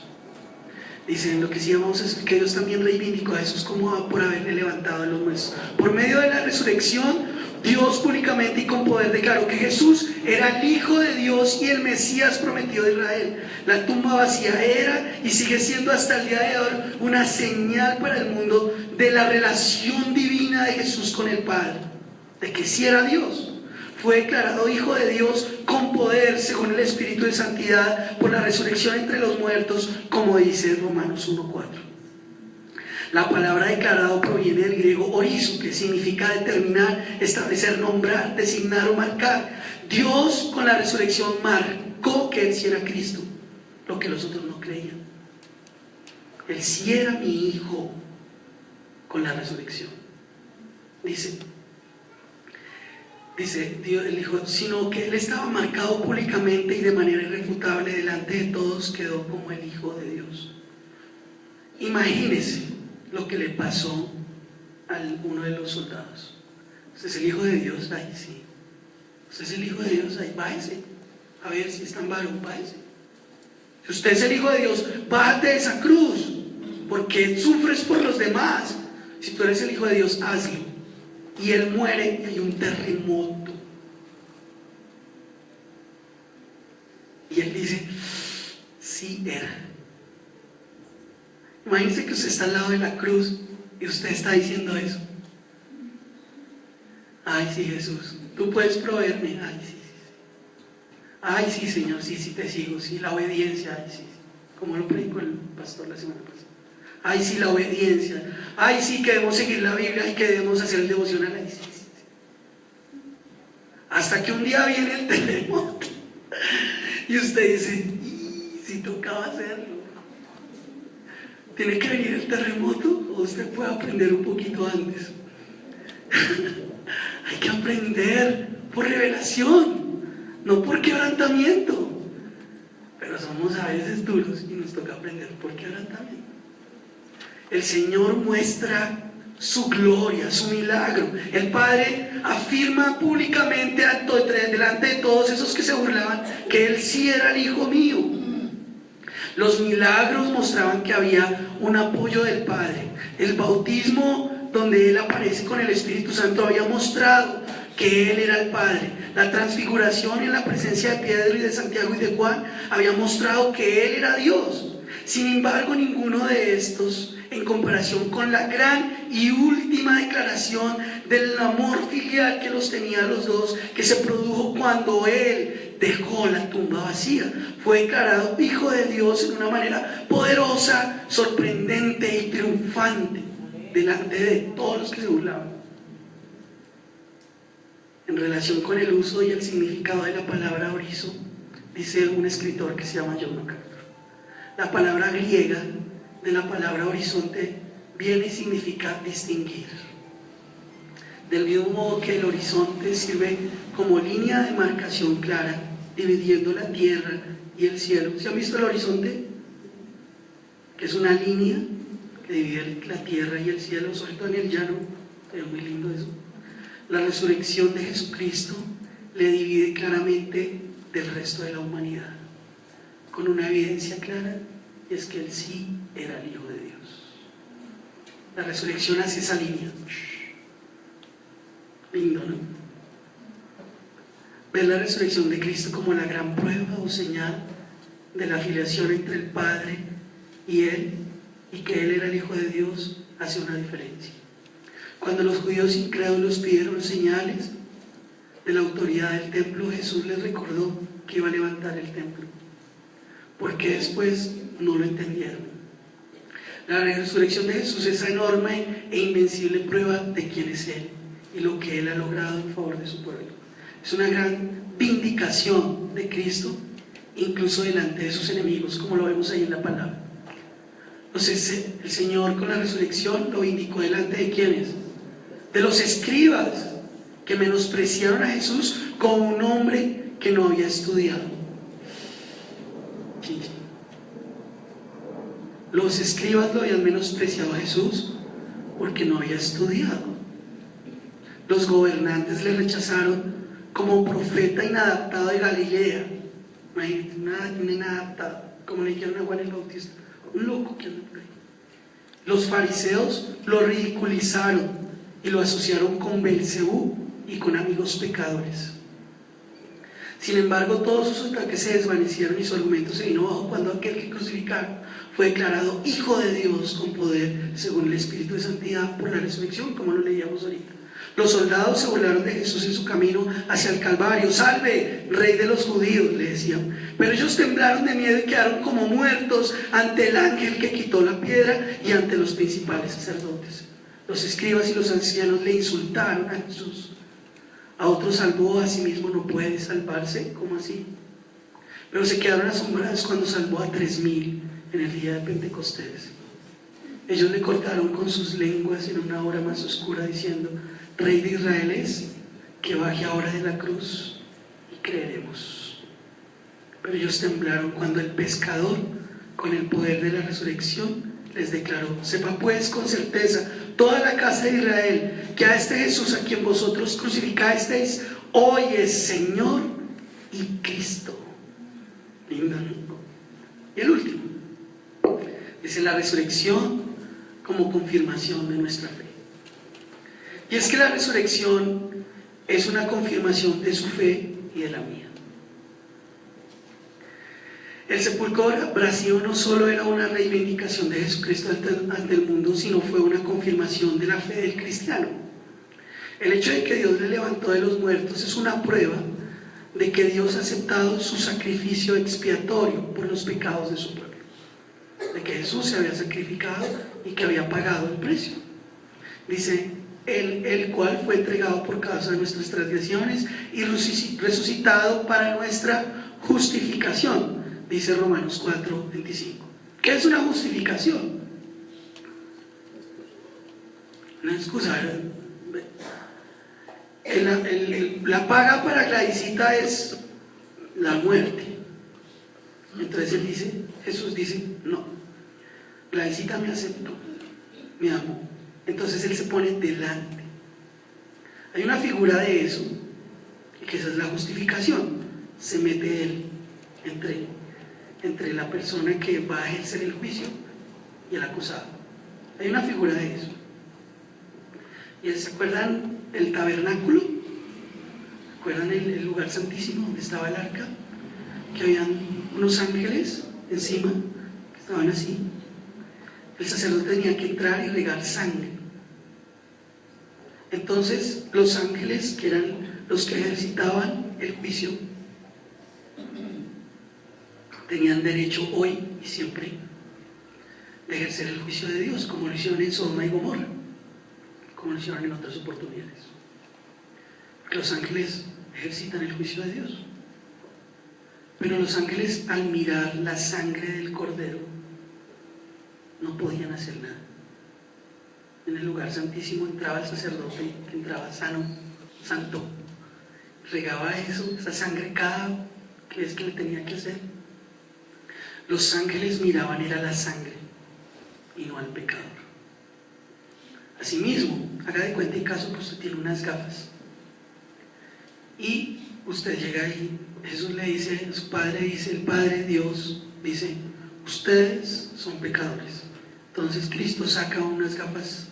Speaker 1: Dice en lo que sí vamos a decir que Dios también reivindicó a Jesús como por haberle levantado a los muertos. Por medio de la resurrección, Dios públicamente y con poder declaró que Jesús era el Hijo de Dios y el Mesías prometido de Israel. La tumba vacía era y sigue siendo hasta el día de hoy una señal para el mundo de la relación divina de Jesús con el Padre, de que sí era Dios. Fue declarado Hijo de Dios con poder según el Espíritu de Santidad por la resurrección entre los muertos, como dice Romanos 1:4. La palabra declarado proviene del griego orizo, que significa determinar, establecer, nombrar, designar o marcar. Dios con la resurrección marcó que Él sí era Cristo, lo que los otros no creían. Él sí era mi Hijo con la resurrección. Dice Dios, el Hijo, sino que Él estaba marcado públicamente y de manera irrefutable delante de todos, quedó como el Hijo de Dios. Imagínese lo que le pasó a uno de los soldados. Usted es el Hijo de Dios, ahí sí. Usted es el Hijo de Dios, ahí váyase. A ver si es tan varón, váyase. Si usted es el Hijo de Dios, bájate de esa cruz, porque sufres por los demás. Si tú eres el Hijo de Dios, hazlo. Y Él muere y hay un terremoto. Y Él dice, sí era. Imagínense que usted está al lado de la cruz y usted está diciendo eso. Ay, sí, Jesús, tú puedes proveerme. Ay, sí, sí. Ay, sí, Señor, sí, sí te sigo. Sí, la obediencia. Ay, sí, como lo predicó el pastor la semana pasada. Ay, sí, la obediencia. Ay, sí, que debemos seguir la Biblia y que debemos hacer el devocional. Ay, sí, sí, sí. Hasta que un día viene el terremoto y usted dice, y si tocaba hacerlo. ¿Tiene que venir el terremoto o usted puede aprender un poquito antes? Hay que aprender por revelación, no por quebrantamiento. Pero somos a veces duros y nos toca aprender por quebrantamiento. El Señor muestra su gloria, su milagro. El Padre afirma públicamente delante de todos esos que se burlaban que Él sí era el Hijo mío. Los milagros mostraban que había un apoyo del Padre. El bautismo, donde Él aparece con el Espíritu Santo, había mostrado que Él era el Padre. La transfiguración en la presencia de Pedro y de Santiago y de Juan había mostrado que Él era Dios. Sin embargo, ninguno de estos, en comparación con la gran y última declaración del amor filial que los tenía a los dos, que se produjo cuando Él dejó la tumba vacía, fue declarado Hijo de Dios en una manera poderosa, sorprendente y triunfante delante de todos los que se burlaban. En relación con el uso y el significado de la palabra orizo, dice un escritor que se llama John MacArthur, la palabra griega de la palabra horizonte viene y significa distinguir. Del mismo modo que el horizonte sirve como línea de marcación clara, dividiendo la tierra y el cielo. ¿Se han visto el horizonte? Que es una línea que divide la tierra y el cielo, sobre todo en el llano. Es muy lindo eso. La resurrección de Jesucristo le divide claramente del resto de la humanidad, con una evidencia clara, y es que Él sí era el Hijo de Dios. La resurrección hace esa línea. Lindo, ¿no? Ver la resurrección de Cristo como la gran prueba o señal de la filiación entre el Padre y Él, y que Él era el Hijo de Dios, hace una diferencia. Cuando los judíos incrédulos pidieron señales de la autoridad del templo, Jesús les recordó que iba a levantar el templo, porque después no lo entendieron. La resurrección de Jesús es enorme e invencible prueba de quién es Él y lo que Él ha logrado en favor de su pueblo. Es una gran vindicación de Cristo, incluso delante de sus enemigos, como lo vemos ahí en la palabra. Entonces el Señor con la resurrección lo vindicó delante de ¿quiénes? De los escribas, que menospreciaron a Jesús como un hombre que no había estudiado. Los escribas lo habían menospreciado a Jesús porque no había estudiado. Los gobernantes le rechazaron como profeta inadaptado de Galilea. Imagínate, un inadaptado, como le dijeron a Juan el Bautista, un loco que anda por ahí. Los fariseos lo ridiculizaron y lo asociaron con Belcebú y con amigos pecadores. Sin embargo, todos sus ataques se desvanecieron y su argumento se vino abajo cuando aquel que crucificaron fue declarado Hijo de Dios con poder según el Espíritu de Santidad por la resurrección, como lo leíamos ahorita. Los soldados se burlaron de Jesús en su camino hacia el Calvario. ¡Salve, Rey de los judíos!, le decían. Pero ellos temblaron de miedo y quedaron como muertos ante el ángel que quitó la piedra y ante los principales sacerdotes. Los escribas y los ancianos le insultaron a Jesús. A otros salvó, a sí mismo no puede salvarse. ¿Cómo así? Pero se quedaron asombrados cuando salvó a 3,000 en el día de Pentecostés. Ellos le cortaron con sus lenguas en una hora más oscura diciendo: Rey de Israel es, que baje ahora de la cruz y creeremos. Pero ellos temblaron cuando el pescador, con el poder de la resurrección, les declaró: sepa pues con certeza toda la casa de Israel que a este Jesús a quien vosotros crucificasteis hoy es Señor y Cristo. Lindo, ¿no? Y el último dice la resurrección como confirmación de nuestra fe. Y es que la resurrección es una confirmación de su fe y de la mía. El sepulcro vacío no solo era una reivindicación de Jesucristo ante el mundo, sino fue una confirmación de la fe del cristiano. El hecho de que Dios le levantó de los muertos es una prueba de que Dios ha aceptado su sacrificio expiatorio por los pecados de su pueblo, de que Jesús se había sacrificado y que había pagado el precio. Dice: el cual fue entregado por causa de nuestras transgresiones y resucitado para nuestra justificación, dice Romanos 4:25. ¿Qué es una justificación? Una excusa. La paga para Gladysita es la muerte. Entonces Jesús dice: no, Gladysita me aceptó, me amó. Entonces Él se pone delante. Hay una figura de eso, que esa es la justificación. Se mete Él entre la persona que va a ejercer el juicio y el acusado. Hay una figura de eso. ¿Y se acuerdan el tabernáculo? ¿Se acuerdan el lugar santísimo donde estaba el arca? Que habían unos ángeles encima, que estaban así. El sacerdote tenía que entrar y regar sangre. Entonces los ángeles, que eran los que ejercitaban el juicio, tenían derecho hoy y siempre de ejercer el juicio de Dios, como lo hicieron en Sodoma y Gomorra, como lo hicieron en otras oportunidades. Porque los ángeles ejercitan el juicio de Dios. Pero los ángeles, al mirar la sangre del cordero, no podían hacer nada. En el lugar santísimo entraba el sacerdote, que entraba santo, regaba esa sangre cada vez que le tenía que hacer. Los ángeles miraban era la sangre y no al pecador. Asimismo, haga de cuenta y caso que usted tiene unas gafas y usted llega ahí, Jesús le dice, su padre dice, el Padre Dios dice: ustedes son pecadores. Entonces Cristo saca unas gafas,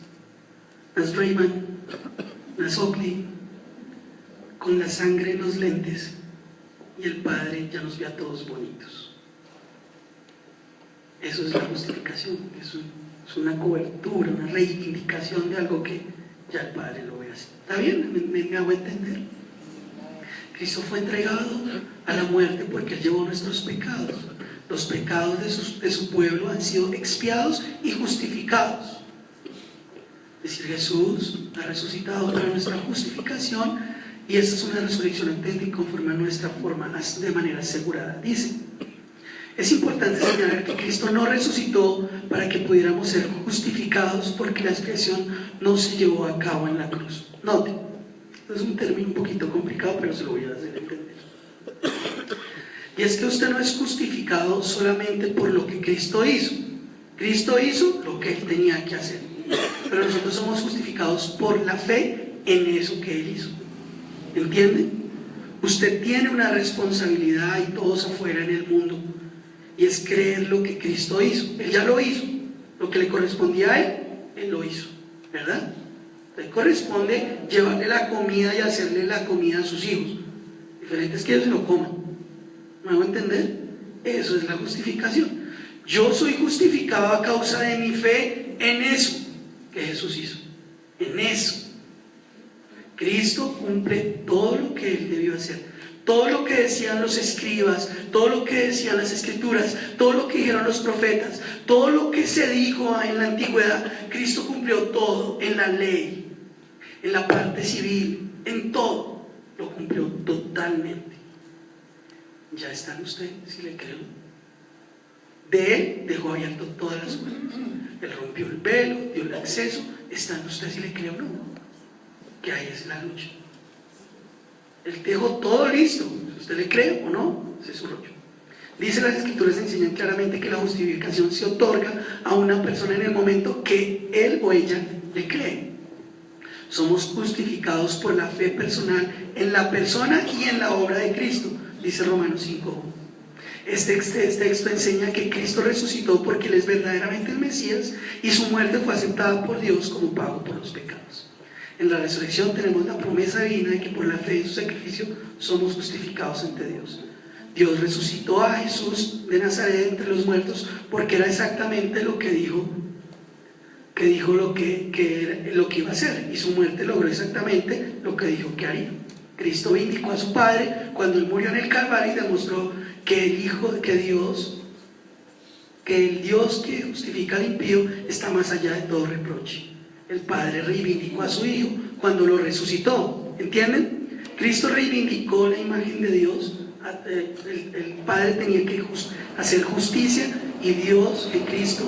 Speaker 1: unas Ray-Ban, unas Oakley, con la sangre en los lentes, y el Padre ya nos ve a todos bonitos. Eso es la justificación, es una cobertura, una reivindicación de algo que ya el Padre lo ve así. ¿Está bien? ¿Me hago entender? Cristo fue entregado a la muerte porque Él llevó nuestros pecados. Los pecados de su pueblo han sido expiados y justificados. Es decir, Jesús ha resucitado para nuestra justificación, y esta es una resurrección auténtica y conforme a nuestra forma, de manera asegurada. Dice: es importante señalar que Cristo no resucitó para que pudiéramos ser justificados, porque la expiación no se llevó a cabo en la cruz. Note, es un término un poquito complicado, pero se lo voy a hacer entender. Y es que usted no es justificado solamente por lo que Cristo hizo. Cristo hizo lo que Él tenía que hacer. pero nosotros somos justificados por la fe en eso que Él hizo. ¿Entienden? Usted tiene una responsabilidad y todos afuera en el mundo, y es creer lo que Cristo hizo. Él ya lo hizo, lo que le correspondía a Él lo hizo, ¿verdad? Le corresponde llevarle la comida y hacerle la comida a sus hijos. Diferente es que ellos se lo coman. ¿Me hago entender? Eso es la justificación. Yo soy justificado a causa de mi fe en eso que Jesús hizo. En eso. Cristo cumple todo lo que Él debió hacer. Todo lo que decían los escribas, todo lo que decían las escrituras, todo lo que dijeron los profetas, todo lo que se dijo en la antigüedad, Cristo cumplió todo en la ley, en la parte civil, en todo, lo cumplió totalmente. Ya está en usted, si le creo. De Él dejó abierto todas las puertas. Él rompió el velo, dio el acceso, está en usted si le creo o no. Que ahí es la lucha. Él dejó todo listo. Si usted le cree o no, ese es su rollo. Dice, las escrituras enseñan claramente que la justificación se otorga a una persona en el momento que él o ella le cree. Somos justificados por la fe personal en la persona y en la obra de Cristo, dice Romanos 5. Este texto enseña que Cristo resucitó porque Él es verdaderamente el Mesías y su muerte fue aceptada por Dios como pago por los pecados. En la resurrección tenemos la promesa divina de que por la fe en su sacrificio somos justificados ante Dios. Dios resucitó a Jesús de Nazaret entre los muertos porque era exactamente lo que dijo lo que iba a hacer, y su muerte logró exactamente lo que dijo que haría. Cristo vindicó a su Padre cuando Él murió en el Calvario y demostró que el Dios que justifica al impío está más allá de todo reproche. El Padre reivindicó a su Hijo cuando lo resucitó. ¿Entienden? Cristo reivindicó la imagen de Dios. El Padre tenía que hacer justicia, y Dios, en Cristo,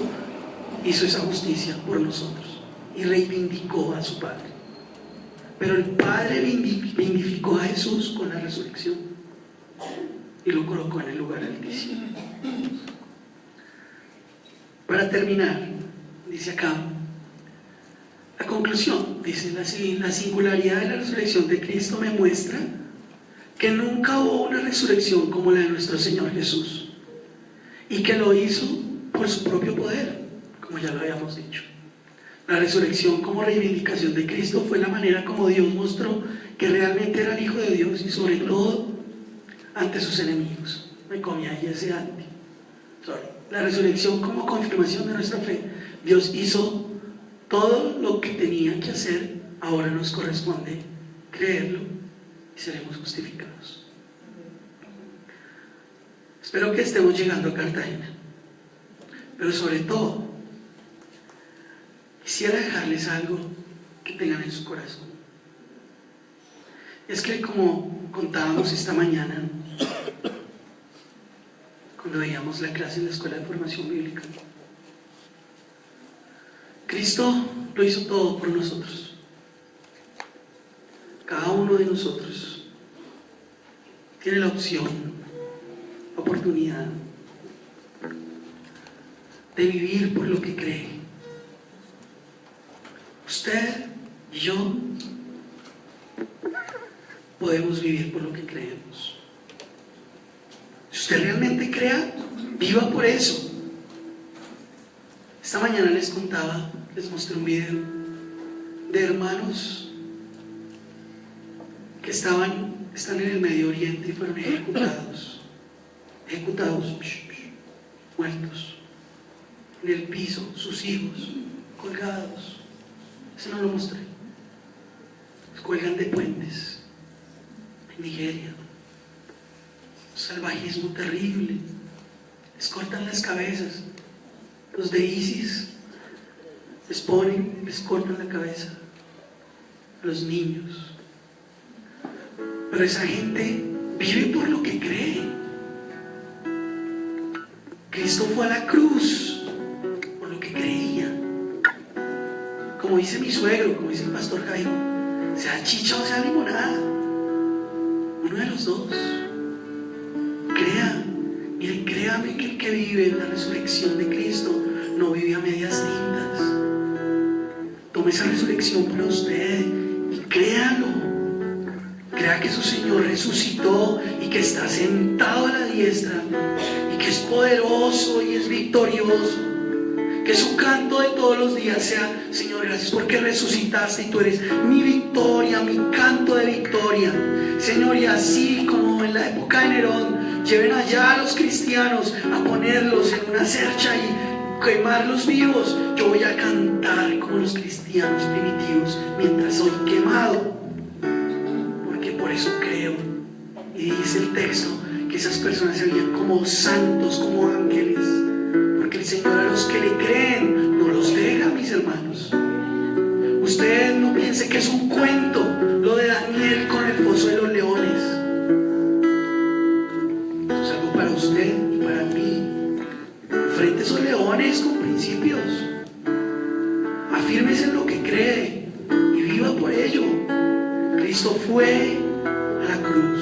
Speaker 1: hizo esa justicia por nosotros y reivindicó a su Padre. Pero el Padre vindificó a Jesús con la resurrección y lo colocó en el lugar altísimo. Para terminar, dice acá, la conclusión, dice, la singularidad de la resurrección de Cristo me muestra que nunca hubo una resurrección como la de nuestro Señor Jesús, y que lo hizo por su propio poder, como ya lo habíamos dicho. La resurrección como reivindicación de Cristo fue la manera como Dios mostró que realmente era el Hijo de Dios, y sobre todo ante sus enemigos. Me comí ahí ese anti. La resurrección como confirmación de nuestra fe. Dios hizo todo lo que tenía que hacer. Ahora nos corresponde creerlo y seremos justificados. Espero que estemos llegando a Cartagena, pero sobre todo quisiera dejarles algo que tengan en su corazón. Es que, como contábamos esta mañana cuando veíamos la clase en la Escuela de Formación Bíblica, Cristo lo hizo todo por nosotros. Cada uno de nosotros tiene la opción, la oportunidad de vivir por lo que cree. Usted y yo podemos vivir por lo que creemos. Si usted realmente crea, viva por eso. Esta mañana les mostré un video de hermanos que están en el Medio Oriente y fueron ejecutados, muertos, en el piso, sus hijos colgados. Eso no lo mostré. Los cuelgan de puentes en Nigeria. Salvajismo terrible. Les cortan las cabezas. Los de ISIS les cortan la cabeza a los niños. Pero esa gente vive por lo que cree. Cristo fue a la cruz por lo que creía. Como dice mi suegro, como dice el pastor Jairo, sea chicha o sea limonada, uno de los dos. Crea, miren, créame que el que vive en la resurrección de Cristo no vive a medias tintas. tome esa resurrección para usted y créalo. Crea que su Señor resucitó y que está sentado a la diestra y que es poderoso y es victorioso. Que su canto de todos los días sea: Señor, gracias porque resucitaste y tú eres mi victoria, mi canto de victoria. Señor, y así como en la época de Nerón, lleven allá a los cristianos a ponerlos en una cercha y quemarlos vivos. Yo voy a cantar como los cristianos primitivos mientras soy quemado, porque por eso creo. Y dice el texto que esas personas se veían como santos, como ángeles, porque el Señor a los que le creen no los deja, mis hermanos. Usted no piense que es un cuento lo de Daniel con el pozo de los leones. Esto es algo para usted y para mí. Enfrente a esos leones con principios. Afírmese en lo que cree y viva por ello. Cristo fue a la cruz,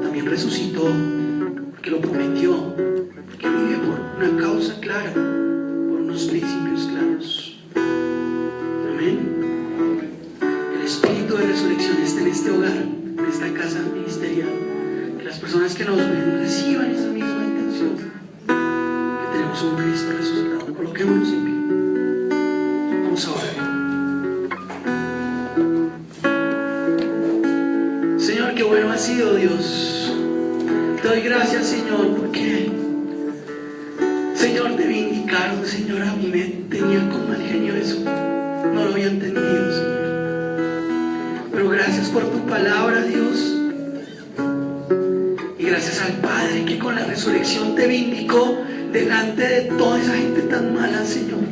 Speaker 1: también resucitó porque lo prometió, porque vive por una causa clara, por unos principios claros. Amén. El espíritu de resurrección está en este hogar, en esta casa ministerial. Que las personas que nos ven reciban esa misma intención, que tenemos un Cristo resucitado. Coloquémonos en pie. Vamos a orar. Señor, qué bueno ha sido, Dios. Te doy gracias, Señor, porque, Señor, te vindicaron. Señor, a mí me tenía con mal genio eso. No lo había entendido, Señor. Pero gracias por tu palabra, Dios. Y gracias al Padre que con la resurrección te vindicó delante de toda esa gente tan mala, Señor,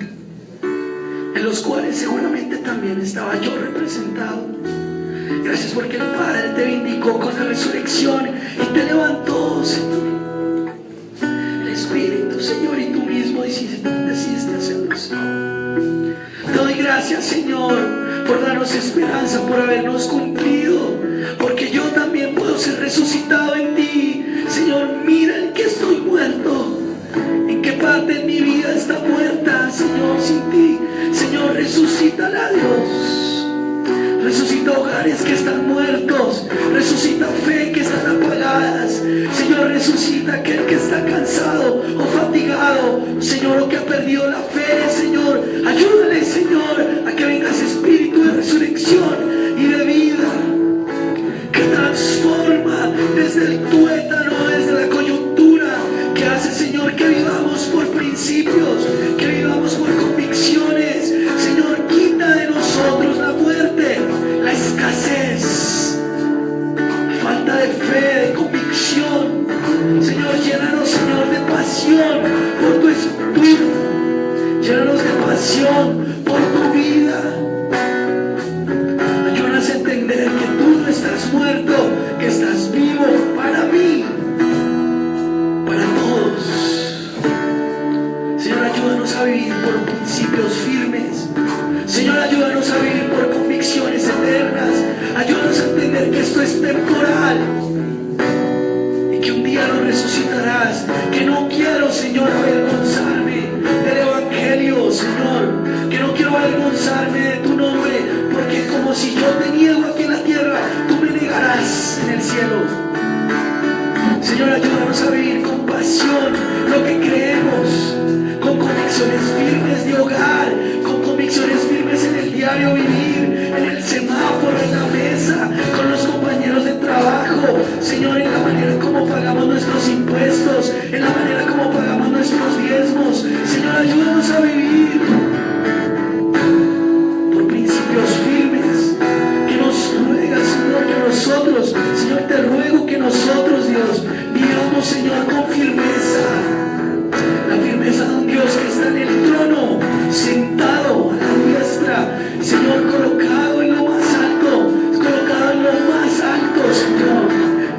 Speaker 1: en los cuales seguramente también estaba yo representado. Gracias porque el Padre te vindicó con la resurrección y te levantó, Señor. El Espíritu, Señor, y tú mismo decidiste hacerlo. Te doy gracias, Señor, por darnos esperanza, por habernos cumplido, porque yo también puedo ser resucitado en ti. Señor, mira en que estoy muerto, en qué parte de mi vida está muerta, Señor, sin ti. Señor, resucítala, Dios. Resucita hogares que están muertos. Resucita fe que están apagadas. Señor, resucita aquel que está cansado o fatigado, Señor, o que ha perdido la fe. Señor, ayúdale, Señor, a que venga ese espíritu de resurrección y de vida que transforma desde el tuétano, desde la coyuntura, que hace, Señor, que vivamos por principios, que vivamos por convicciones. Señor, quita de nosotros la muerte, la escasez, falta de fe, de convicción. Señor, llénanos, Señor, de pasión por tu espíritu. Llénanos de pasión por tu vida. Ayúdanos a entender que tú no estás muerto, que estás vivo para mí, para todos. Señor, ayúdanos a vivir por principios firmes. Señor, ayúdanos a vivir por convicciones eternas. Ayúdanos a entender que esto es temporal y que un día lo resucitarás. Que no quiero, Señor, avergonzarme del Evangelio, Señor. Que no quiero avergonzarme de tu nombre, porque como si yo te niego aquí en la tierra, tú me negarás en el cielo. Señor, ayúdanos a vivir con pasión lo que creemos, con convicciones firmes de hogar, con convicciones firmes en el diario vivir, en el semáforo, en la mesa, con los compañeros de trabajo. Señor, en la manera como pagamos nuestros impuestos, en la manera como pagamos nuestros diezmos. Señor, ayúdanos a vivir por principios firmes. Que nos ruega, Señor, que nosotros, Señor, te ruego que nosotros, Dios, vivamos, Señor, con firmeza. La firmeza de un Dios que está en el trono, sentado a la diestra, Señor, colocado en lo más alto, colocado en lo más alto, Señor,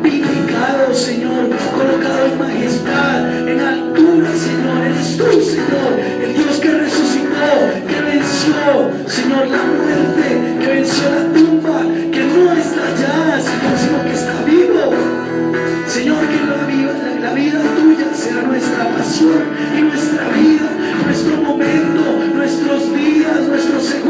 Speaker 1: vindicado, Señor, colocado en majestad, en altura, Señor. Eres tú, Señor, el Dios que resucitó, que venció, Señor, la muerte, que venció la tumba, que no está allá, Señor, sino que está vivo. Señor, que la vida tuya sea nuestra pasión y nuestra vida, nuestro momento, nuestros días, nuestros segundos.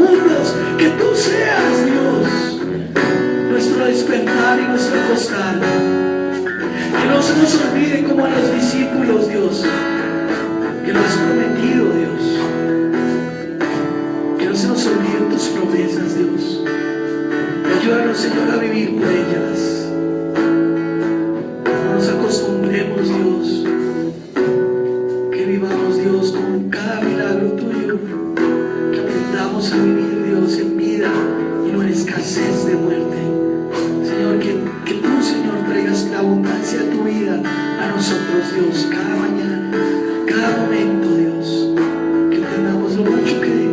Speaker 1: sea tu vida a nosotros, Dios, cada mañana, cada momento, Dios, que entendamos lo mucho que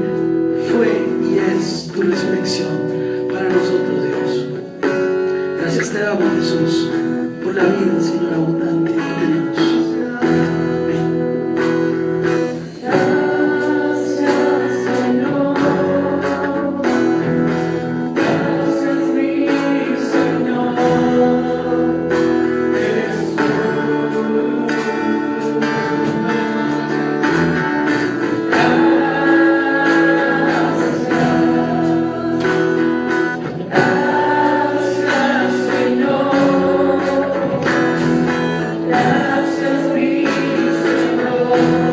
Speaker 1: fue y es tu resurrección para nosotros, Dios. Gracias te damos, Jesús, por la vida, Señor, abundante que tenemos.
Speaker 2: Gracias, mi Señor.